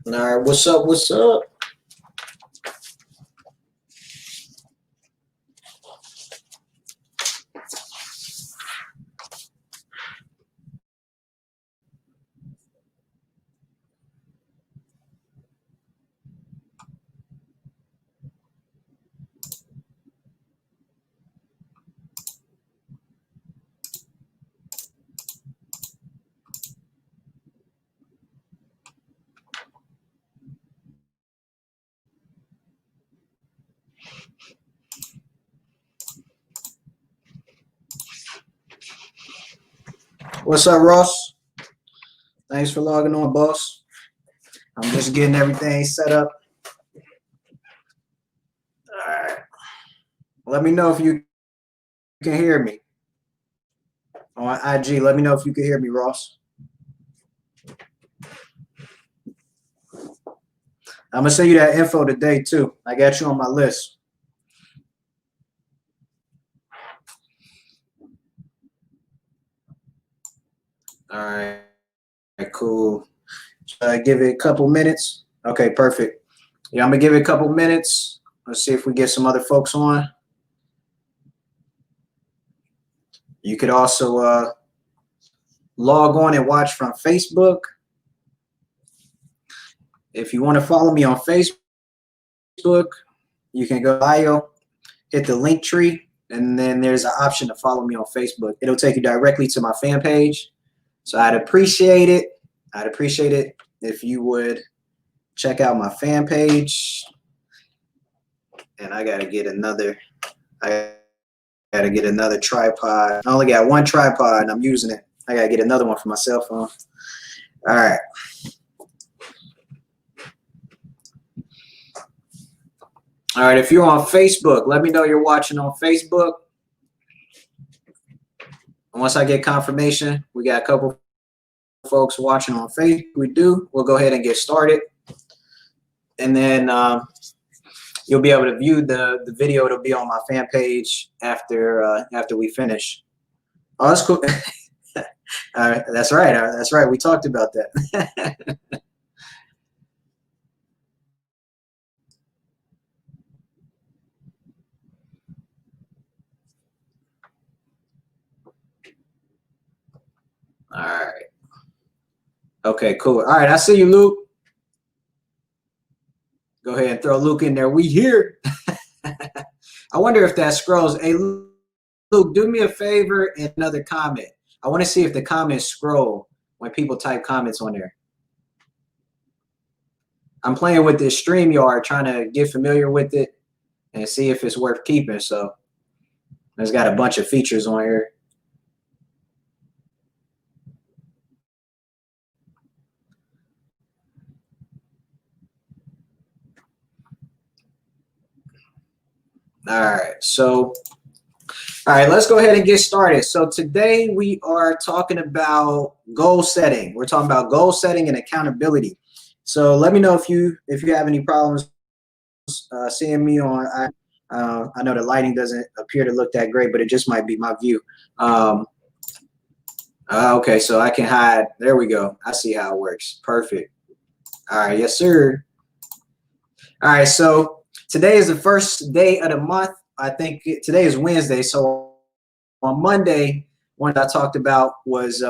All right, what's up? What's up? What's up, Ross? Thanks for logging on, boss. I'm just getting everything set up. All right. Let me know if you can hear me on IG. Let me know if you can hear me, Ross. I'm gonna send you that info today too. I got you on my list. All right. Cool. Give it a couple minutes. Okay, perfect. Yeah, I'm gonna give it a couple minutes. Let's see if we get some other folks on. You could also log on and watch from Facebook. If you want to follow me on Facebook, you can go to bio, hit the link tree, and then there's an option to follow me on Facebook. It'll take you directly to my fan page. So I'd appreciate it. I'd appreciate it if you would check out my fan page. And I gotta get another tripod. I only got one tripod and I'm using it. I gotta get another one for my cell phone. All right. All right, if you're on Facebook, let me know you're watching on Facebook. And once I get confirmation, we got a couple folks watching on Facebook. We'll go ahead and get started. And then you'll be able to view the video. It'll be on my fan page after we finish. Oh, that's cool. All right, that's right. That's right. We talked about that. All right. Okay, cool. All right, I see you, Luke. Go ahead and throw Luke in there. We here. I wonder if that scrolls. Hey, Luke, do me a favor and another comment. I want to see if the comments scroll when people type comments on there. I'm playing with this StreamYard, trying to get familiar with it and see if it's worth keeping. So it's got a bunch of features on here. All right, let's go ahead and get started. So today we are talking about goal setting. We're talking about goal setting and accountability. So let me know if you have any problems seeing me on. I know the lighting doesn't appear to look that great, but it just might be my view. Okay, so I can hide. There we go. I see how it works. Perfect. All right, yes, sir. All right, so today is the first day of the month. I think today is Wednesday. So on Monday, one that I talked about was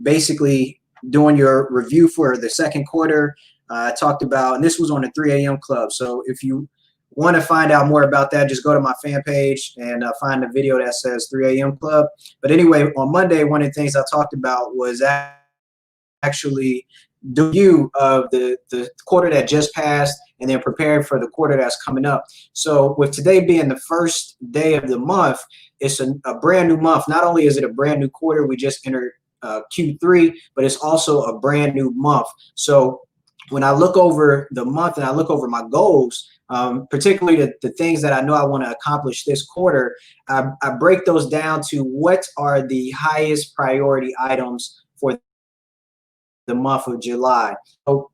basically doing your review for the second quarter. I talked about, and this was on the 3 a.m. club. So if you want to find out more about that, just go to my fan page and find the video that says 3 a.m. club. But anyway, on Monday, one of the things I talked about was actually the review of the quarter that just passed and then preparing for the quarter that's coming up. So with today being the first day of the month, it's a brand new month. Not only is it a brand new quarter, we just entered Q3, but it's also a brand new month. So when I look over the month and I look over my goals, particularly the things that I know I want to accomplish this quarter, I break those down to what are the highest priority items for the month of July. So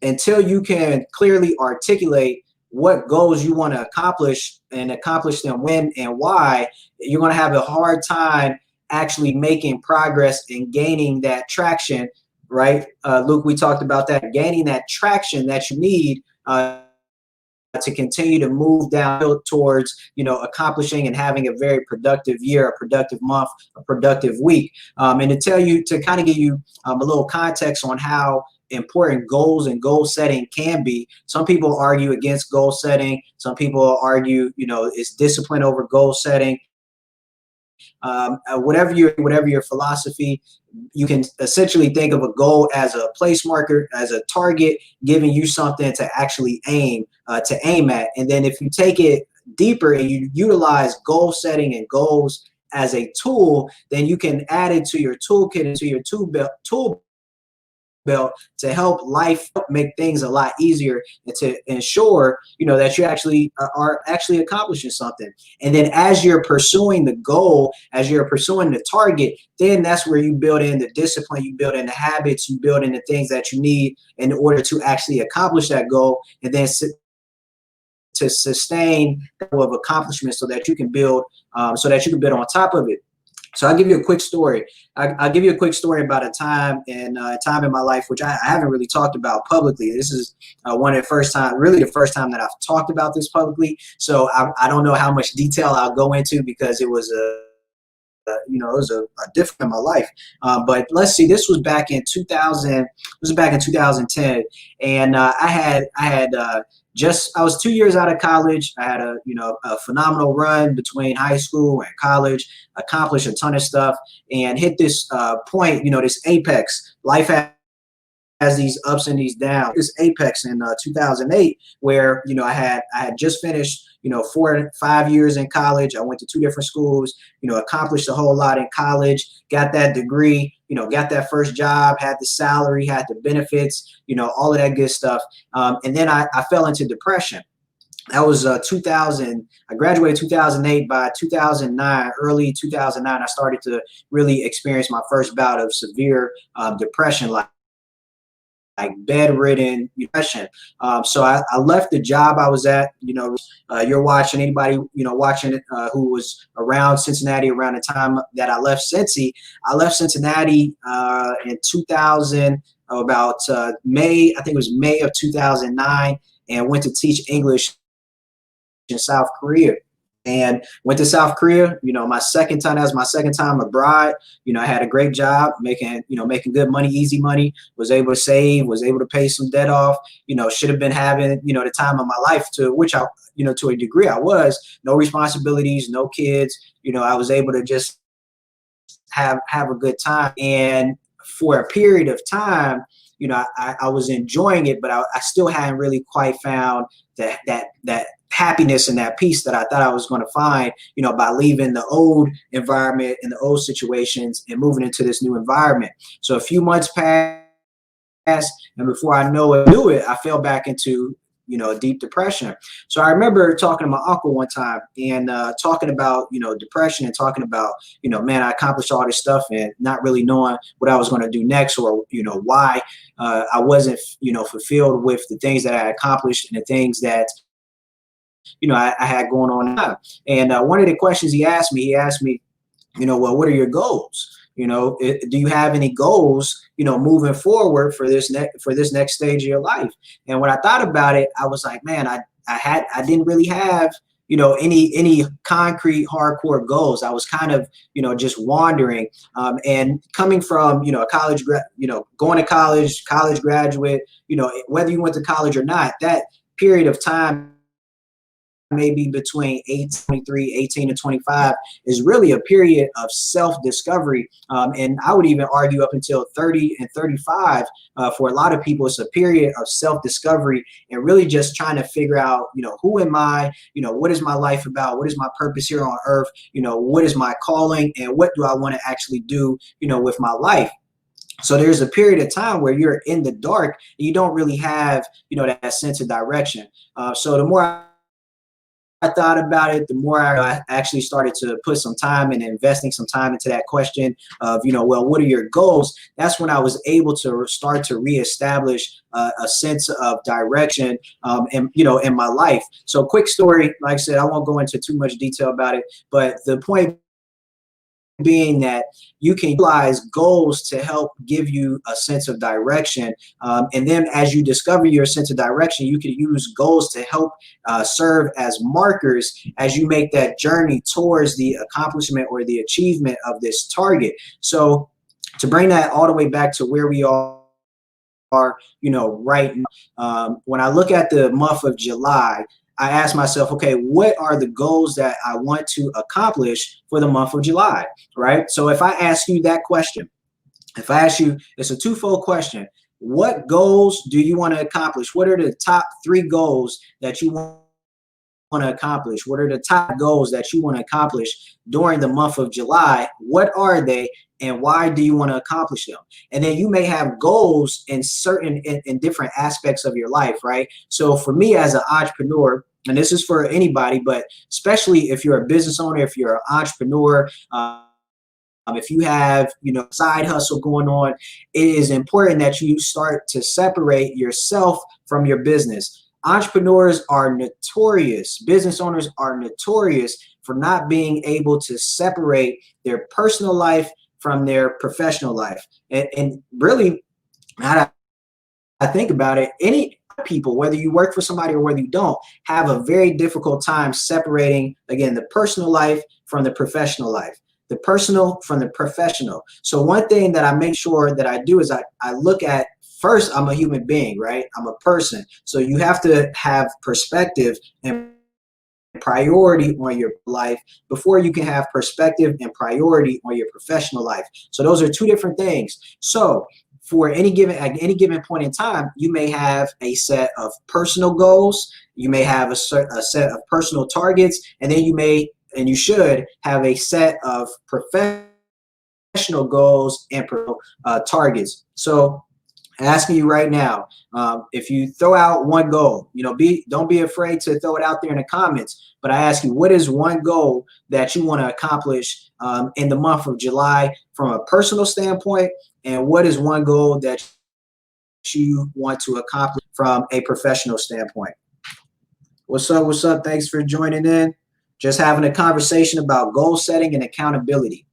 until you can clearly articulate what goals you want to accomplish and accomplish them when and why, you're going to have a hard time actually making progress and gaining that traction right? Luke, we talked about that, gaining that traction that you need to continue to move down towards, accomplishing and having a very productive year, a productive month, a productive week. And to kind of give you a little context on how important goals and goal setting can be. Some people argue against goal setting. Some people argue, it's discipline over goal setting. Whatever your philosophy, you can essentially think of a goal as a place marker, as a target, giving you something to actually aim at. And then if you take it deeper and you utilize goal setting and goals as a tool, then you can add it to your toolkit, into your tool belt to help life make things a lot easier and to ensure that you actually are actually accomplishing something. And then as you're pursuing the goal, as you're pursuing the target, then that's where you build in the discipline, you build in the habits, you build in the things that you need in order to actually accomplish that goal, and then to sustain of accomplishment so that you can build on top of it. So I'll give you a quick story. I'll give you a quick story about a time in my life, which I haven't really talked about publicly. This is the first time that I've talked about this publicly. So I don't know how much detail I'll go into because it was it was a different in my life. But let's see, this was back in 2000. This was back in 2010, and I was 2 years out of college. I had a phenomenal run between high school and college, accomplished a ton of stuff, and hit this point, this apex. Life has these ups and these downs. This apex in 2008, where I had just finished 4 or 5 years in college. I went to 2 different schools. Accomplished a whole lot in college. Got that degree. Got that first job. Had the salary. Had the benefits. All of that good stuff. And then I fell into depression. That was 2000. I graduated 2008. By 2009, early 2009, I started to really experience my first bout of severe depression, like bedridden depression. So I left the job I was at. You're watching, anybody watching who was around Cincinnati around the time that I left Cincy. I left Cincinnati in 2000, about May. I think it was May of 2009, and went to teach English in South Korea. And went to South Korea, that was my second time abroad. I had a great job making good money, easy money, was able to save, was able to pay some debt off, should have been having, the time of my life, to which I, to a degree I was. No responsibilities, no kids, I was able to just have a good time. And for a period of time, I was enjoying it, but I still hadn't really quite found that happiness and that peace that I thought I was going to find, by leaving the old environment and the old situations and moving into this new environment. So a few months passed, and before I knew it, I fell back into a deep depression. So I remember talking to my uncle one time and talking about depression, and talking about man, I accomplished all this stuff and not really knowing what I was going to do next, or why I wasn't fulfilled with the things that I accomplished and the things that I had going on now. And one of the questions he asked me, well, what are your goals? Do you have any goals, moving forward for this next stage of your life? And when I thought about it, I was like, man, I didn't really have, any concrete hardcore goals. I was kind of, just wandering, and coming from, a college, going to college graduate, whether you went to college or not, that period of time, maybe between 18 and 25, is really a period of self-discovery. And I would even argue up until 30 and 35, for a lot of people, it's a period of self-discovery and really just trying to figure out, who am I? What is my life about? What is my purpose here on earth? What is my calling, and what do I want to actually do, with my life? So there's a period of time where you're in the dark and you don't really have, that sense of direction. So the more I thought about it, the more I actually started to put some time and investing some time into that question of, well, what are your goals? That's when I was able to start to reestablish a sense of direction, in my life. So quick story, like I said, I won't go into too much detail about it, but the point being that you can utilize goals to help give you a sense of direction. And then as you discover your sense of direction, you can use goals to help serve as markers as you make that journey towards the accomplishment or the achievement of this target. So to bring that all the way back to where we are, right now, when I look at the month of July, I ask myself, okay, what are the goals that I want to accomplish for the month of July, right? So if I ask you that question, if I ask you, it's a twofold question. What goals do you want to accomplish? What are the top 3 goals that you want to accomplish? What are the top goals that you want to accomplish during the month of July? What are they, and why do you want to accomplish them? And then you may have goals in different aspects of your life, right? So for me as an entrepreneur, and this is for anybody, but especially if you're a business owner, if you're an entrepreneur, if you have, side hustle going on, it is important that you start to separate yourself from your business. Entrepreneurs are notorious, business owners are notorious for not being able to separate their personal life from their professional life. And really, now I think about it, any people, whether you work for somebody or whether you don't, have a very difficult time separating, again, the personal life from the professional life, the personal from the professional. So one thing that I make sure that I do is I look at, first, I'm a human being, right? I'm a person. So you have to have perspective and priority on your life before you can have perspective and priority on your professional life. So those are 2 different things. So at any given point in time, you may have a set of personal goals, you may have a set of personal targets, and then you should have a set of professional goals and targets. So asking you right now, if you throw out one goal, don't be afraid to throw it out there in the comments. But I ask you, what is one goal that you want to accomplish in the month of July from a personal standpoint? And what is one goal that you want to accomplish from a professional standpoint? What's up? What's up? Thanks for joining in. Just having a conversation about goal setting and accountability.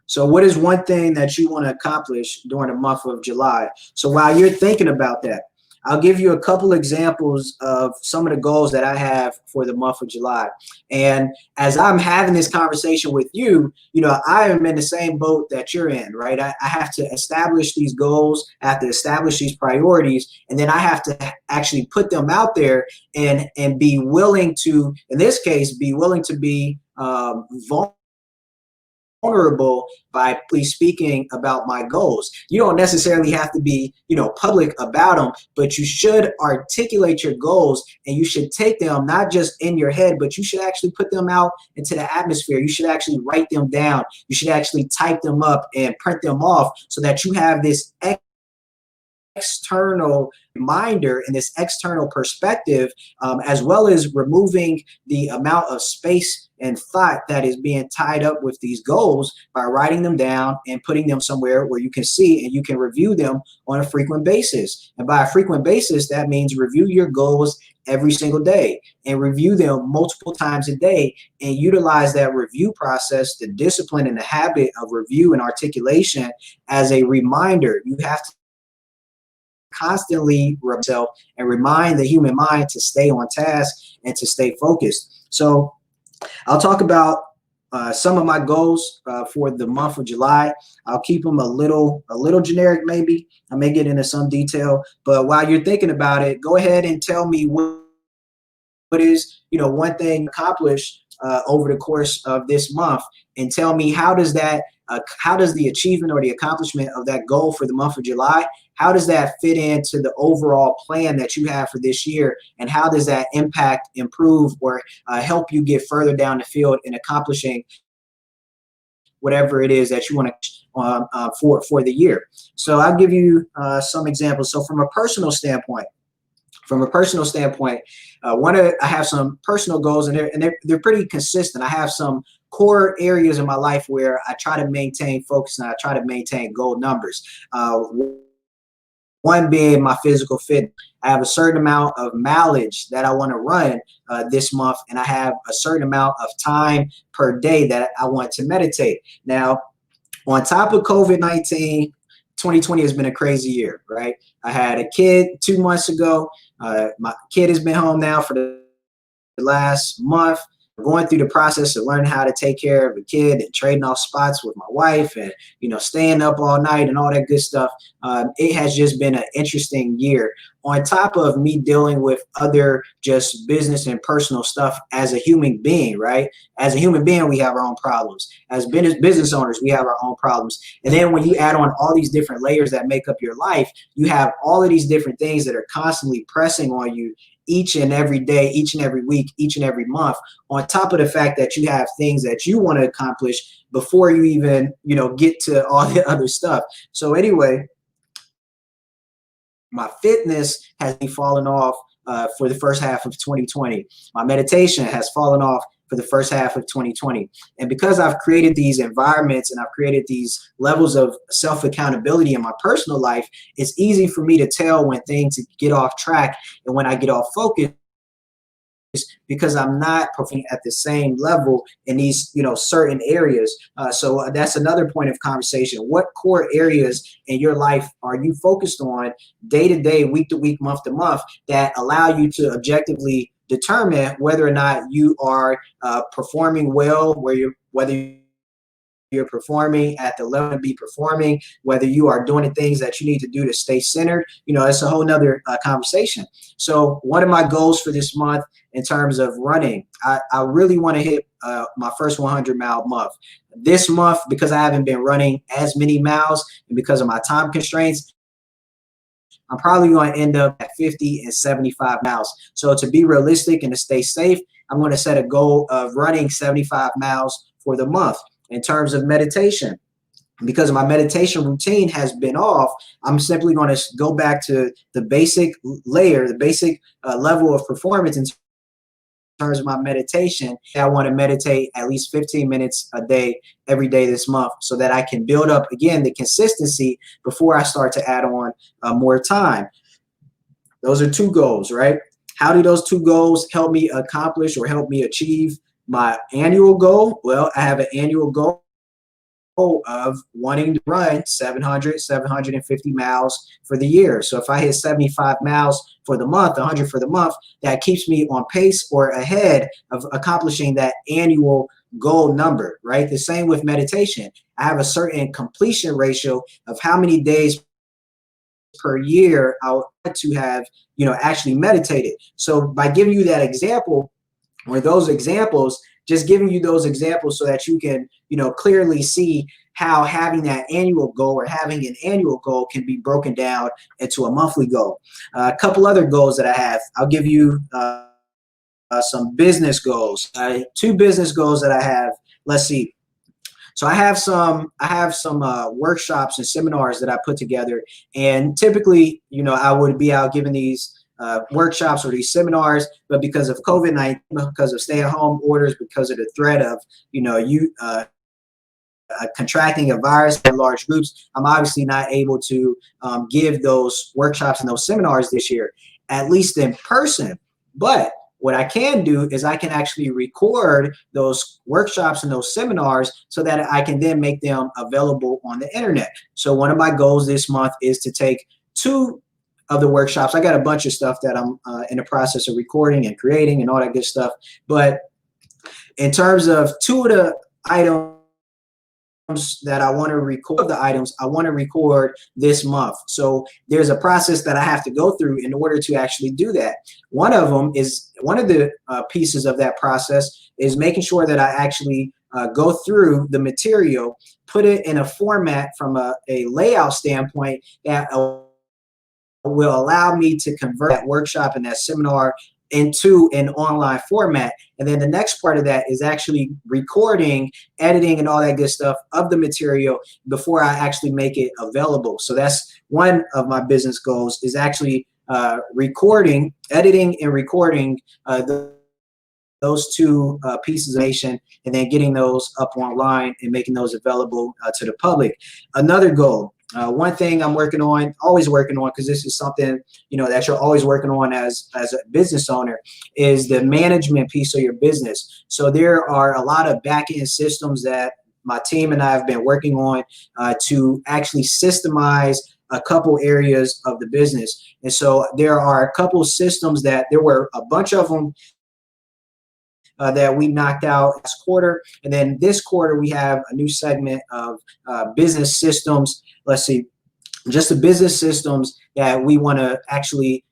So what is one thing that you want to accomplish during the month of July? So while you're thinking about that, I'll give you a couple examples of some of the goals that I have for the month of July. And as I'm having this conversation with you, I am in the same boat that you're in, right? I have to establish these goals, I have to establish these priorities, and then I have to actually put them out there and be willing to, in this case, be willing to be vulnerable by speaking about my goals. You don't necessarily have to be, public about them, but you should articulate your goals, and you should take them not just in your head, but you should actually put them out into the atmosphere. You should actually write them down. You should actually type them up and print them off so that you have this external reminder and this external perspective, as well as removing the amount of space and thought that is being tied up with these goals by writing them down and putting them somewhere where you can see and you can review them on a frequent basis. And by a frequent basis, that means review your goals every single day and review them multiple times a day, and utilize that review process, the discipline and the habit of review and articulation as a reminder. You have to constantly yourself and remind the human mind to stay on task and to stay focused. So I'll talk about some of my goals for the month of July. I'll keep them a little generic, maybe. I may get into some detail, but while you're thinking about it, go ahead and tell me what is, one thing accomplished over the course of this month, and tell me how does the achievement or the accomplishment of that goal for the month of July, how does that fit into the overall plan that you have for this year? And how does that impact, improve, or help you get further down the field in accomplishing whatever it is that you want to for the year? So I'll give you some examples. So from a personal standpoint, I have some personal goals, and they're pretty consistent. I have some core areas in my life where I try to maintain focus and I try to maintain goal numbers. One being my physical fit. I have a certain amount of mileage that I want to run this month, and I have a certain amount of time per day that I want to meditate. Now, on top of COVID-19, 2020 has been a crazy year, right? I had a kid 2 months ago. My kid has been home now for the last month, going through the process of learning how to take care of a kid and trading off spots with my wife and, staying up all night and all that good stuff. It has just been an interesting year, on top of me dealing with other just business and personal stuff as a human being, right? As a human being, we have our own problems. As business owners, we have our own problems. And then when you add on all these different layers that make up your life, you have all of these different things that are constantly pressing on you each and every day, each and every week, each and every month, on top of the fact that you have things that you want to accomplish before you even, get to all the other stuff. So anyway, my fitness has been falling off for the first half of 2020. My meditation has fallen off for the first half of 2020. And because I've created these environments and I've created these levels of self-accountability in my personal life, it's easy for me to tell when things get off track and when I get off focus, because I'm not performing at the same level in these, certain areas. So that's another point of conversation. What core areas in your life are you focused on day to day, week to week, month to month, that allow you to objectively determine whether or not you are performing well, whether you're performing at the level to be performing, whether you are doing the things that you need to do to stay centered. It's a whole nother conversation. So one of my goals for this month in terms of running, I really want to hit my first 100-mile month. This month, because I haven't been running as many miles and because of my time constraints, I'm probably going to end up at 50 and 75 miles. So to be realistic and to stay safe, I'm going to set a goal of running 75 miles for the month. In terms of meditation, because my meditation routine has been off, I'm simply going to go back to the basic layer, the basic level of performance in terms of my meditation. I want to meditate at least 15 minutes a day, every day this month, so that I can build up, again, the consistency before I start to add on more time. Those are two goals, right? How do those two goals help me accomplish or help me achieve my annual goal? Well, I have an annual goal of wanting to run 750 miles for the year. So if I hit 75 miles for the month, 100 for the month, that keeps me on pace or ahead of accomplishing that annual goal number, right? The same with meditation. I have a certain completion ratio of how many days per year I want to have, actually meditated. So by giving you that example, or those examples, just giving you those examples so that you can, clearly see how having that annual goal or having an annual goal can be broken down into a monthly goal. A couple other goals that I have, I'll give you some business goals. Two business goals that I have. Let's see. So I have some workshops and seminars that I put together, and typically, I would be out giving these workshops or these seminars, but because of COVID-19, because of stay-at-home orders, because of the threat of contracting a virus in large groups, I'm obviously not able to give those workshops and those seminars this year, at least in person. But what I can do is I can actually record those workshops and those seminars so that I can then make them available on the internet. So one of my goals this month is to take 2 of the workshops. I got a bunch of stuff that I'm in the process of recording and creating and all that good stuff. But in terms of 2 of the items that I want to record this month. So there's a process that I have to go through in order to actually do that. One of the pieces of that process is making sure that I actually go through the material, put it in a format from a layout standpoint that will allow me to convert that workshop and that seminar into an online format. And then the next part of that is actually recording, editing, and all that good stuff of the material before I actually make it available. So that's one of my business goals, is actually editing and recording those 2 pieces of information, and then getting those up online and making those available to the public. Another goal One thing I'm working on, always working on, because this is something, that you're always working on as a business owner, is the management piece of your business. So there are a lot of back end systems that my team and I have been working on to actually systemize a couple areas of the business. And so there are a couple systems that there were a bunch of them that we knocked out last quarter. And then this quarter, we have a new segment of business systems. Let's see, just the business systems that we want to actually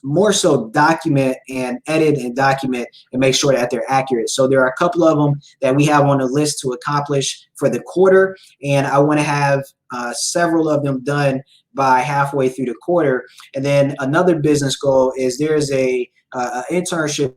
more so document and edit and document and make sure that they're accurate. So there are a couple of them that we have on the list to accomplish for the quarter. And I want to have several of them done by halfway through the quarter. And then another business goal is there's a internship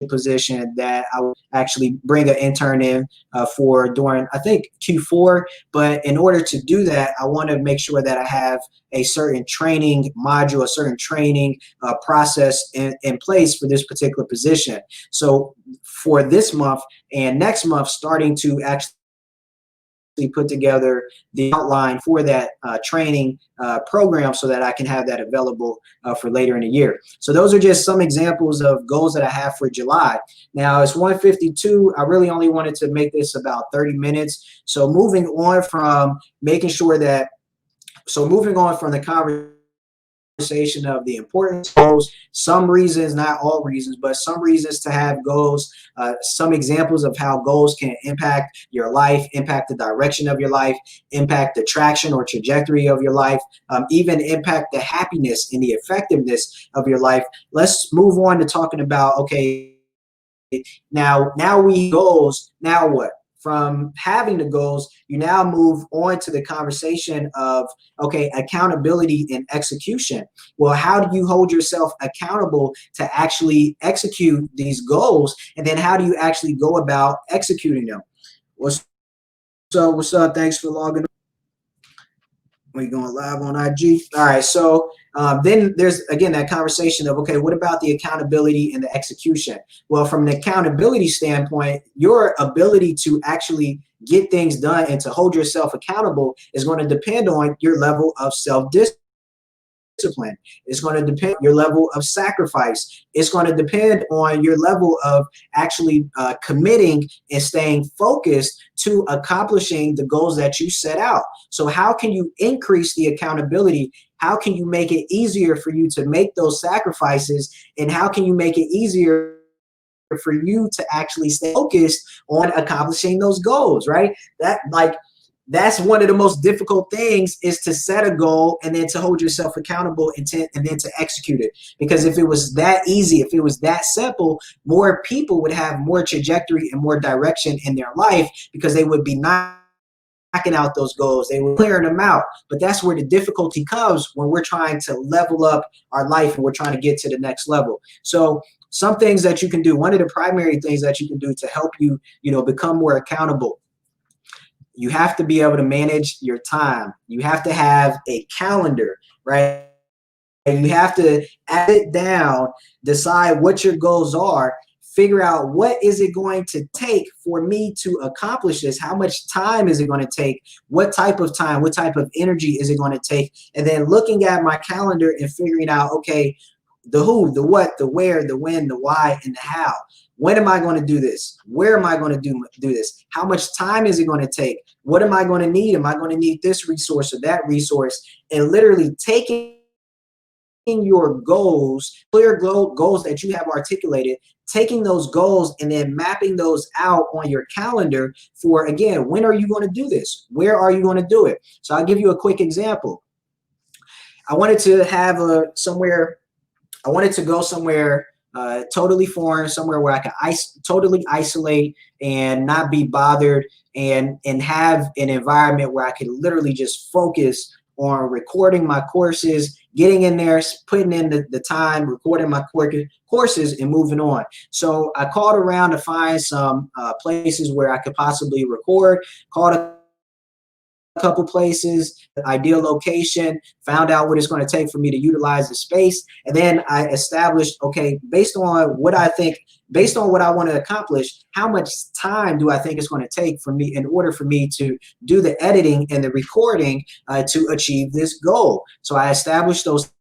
position that I will actually bring an intern in for during, I think, Q4. But in order to do that, I want to make sure that I have a certain training module, a certain training process in place for this particular position. So for this month and next month, starting to actually put together the outline for that training program so that I can have that available for later in the year. So those are just some examples of goals that I have for July. Now it's 1:52. I really only wanted to make this about 30 minutes. So moving on from making sure that, moving on from the conversation of the importance of goals, some reasons, not all reasons, but some reasons to have goals, some examples of how goals can impact your life, impact the direction of your life, impact the traction or trajectory of your life, even impact the happiness and the effectiveness of your life. Let's move on to talking about, okay, now we goals, now what? From having the goals, you now move on to the conversation of, okay, accountability and execution. Well, how do you hold yourself accountable to actually execute these goals? And then how do you actually go about executing them? What's up? Thanks for logging on. We're going live on IG. All right. So then there's, again, that conversation of, okay, what about the accountability and the execution? Well, from an accountability standpoint, your ability to actually get things done and to hold yourself accountable is going to depend on your level of self-discipline. It's going to depend on your level of sacrifice. It's going to depend on your level of actually committing and staying focused to accomplishing the goals that you set out. So how can you increase the accountability? How can you make it easier for you to make those sacrifices? And how can you make it easier for you to actually stay focused on accomplishing those goals, right? That's one of the most difficult things, is to set a goal and then to hold yourself accountable and then to execute it. Because if it was that easy, if it was that simple, more people would have more trajectory and more direction in their life, because they would be knocking out those goals. They were clearing them out. But that's where the difficulty comes when we're trying to level up our life and we're trying to get to the next level. So some things that you can do, one of the primary things that you can do to help you, become more accountable, you have to be able to manage your time. You have to have a calendar, right? And you have to add it down, decide what your goals are, figure out what is it going to take for me to accomplish this? How much time is it going to take? What type of time, what type of energy is it going to take? And then looking at my calendar and figuring out, okay, the who, the what, the where, the when, the why, and the how. When am I going to do this? Where am I going to do this? How much time is it going to take? What am I going to need? Am I going to need this resource or that resource? And literally taking your goals, clear goals that you have articulated, taking those goals and then mapping those out on your calendar for, again, when are you going to do this? Where are you going to do it? So I'll give you a quick example. I wanted to have I wanted to go somewhere totally foreign, somewhere where I could totally isolate and not be bothered, and have an environment where I could literally just focus on recording my courses, getting in there, putting in the time, recording my courses, and moving on. So I called around to find some places where I could possibly record, called a couple places, the ideal location, found out what it's going to take for me to utilize the space. And then I established, okay, based on what I think, based on what I want to accomplish, how much time do I think it's going to take for me in order for me to do the editing and the recording to achieve this goal. So I established those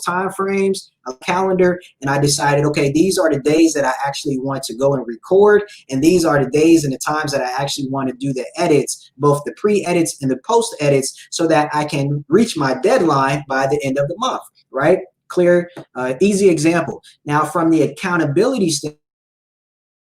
time frames, a calendar, and I decided, okay, these are the days that I actually want to go and record, and these are the days and the times that I actually want to do the edits, both the pre-edits and the post-edits, so that I can reach my deadline by the end of the month, right? Clear, easy example. Now, from the accountability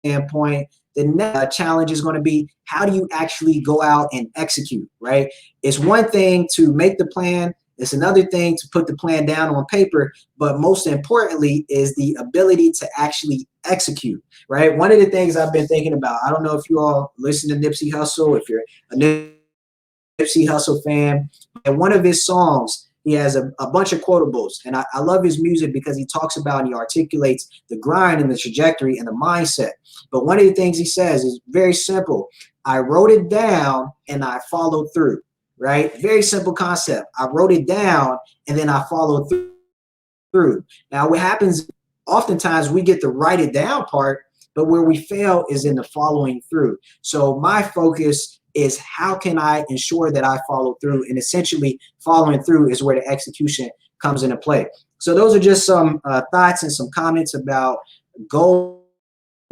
standpoint, the next challenge is going to be, how do you actually go out and execute, right? It's one thing to make the plan. It's another thing to put the plan down on paper, but most importantly is the ability to actually execute, right? One of the things I've been thinking about, I don't know if you all listen to Nipsey Hussle, if you're a Nipsey Hussle fan, and one of his songs, he has a bunch of quotables, and I love his music because he talks about and he articulates the grind and the trajectory and the mindset. But one of the things he says is very simple. I wrote it down and I followed through. Right? Very simple concept. I wrote it down and then I followed through. Now, what happens, oftentimes we get the write it down part, but where we fail is in the following through. So my focus is, how can I ensure that I follow through? And essentially following through is where the execution comes into play. So those are just some thoughts and some comments about goal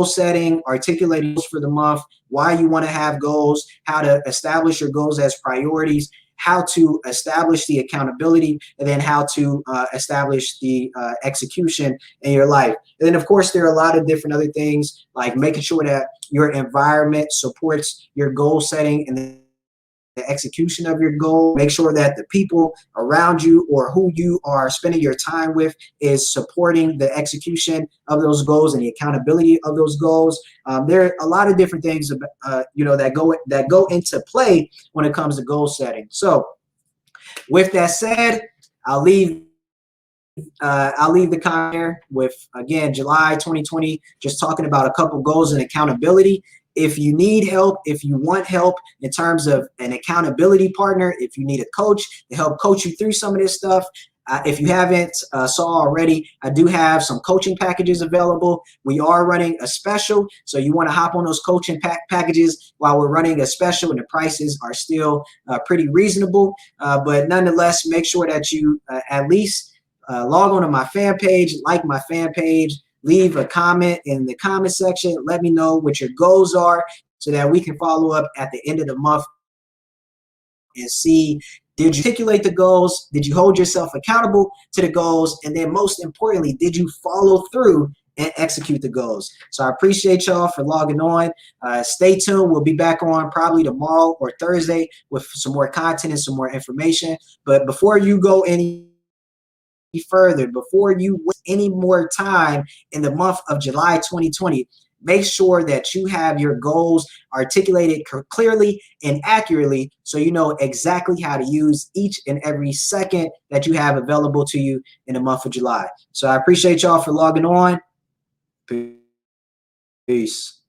setting, articulating goals for the month, why you want to have goals, how to establish your goals as priorities, how to establish the accountability, and then how to establish the execution in your life. And then, of course, there are a lot of different other things, like making sure that your environment supports your goal setting and the execution of your goal. Make sure that the people around you or who you are spending your time with is supporting the execution of those goals and the accountability of those goals. There are a lot of different things, that go into play when it comes to goal setting. So, with that said, I'll leave the comment here with, again, July 2020, just talking about a couple goals and accountability. If you need help, if you want help in terms of an accountability partner, if you need a coach to help coach you through some of this stuff, if you haven't saw already, I do have some coaching packages available. We are running a special, so you want to hop on those coaching packages while we're running a special, and the prices are still pretty reasonable. But nonetheless, make sure that you at least log on to my fan page, like my fan page, leave a comment in the comment section. Let me know what your goals are so that we can follow up at the end of the month and see, did you articulate the goals? Did you hold yourself accountable to the goals? And then most importantly, did you follow through and execute the goals? So I appreciate y'all for logging on. Stay tuned. We'll be back on probably tomorrow or Thursday with some more content and some more information. But before you go any further, before you waste any more time in the month of July 2020, make sure that you have your goals articulated clearly and accurately, so you know exactly how to use each and every second that you have available to you in the month of July. So I appreciate y'all for logging on. Peace.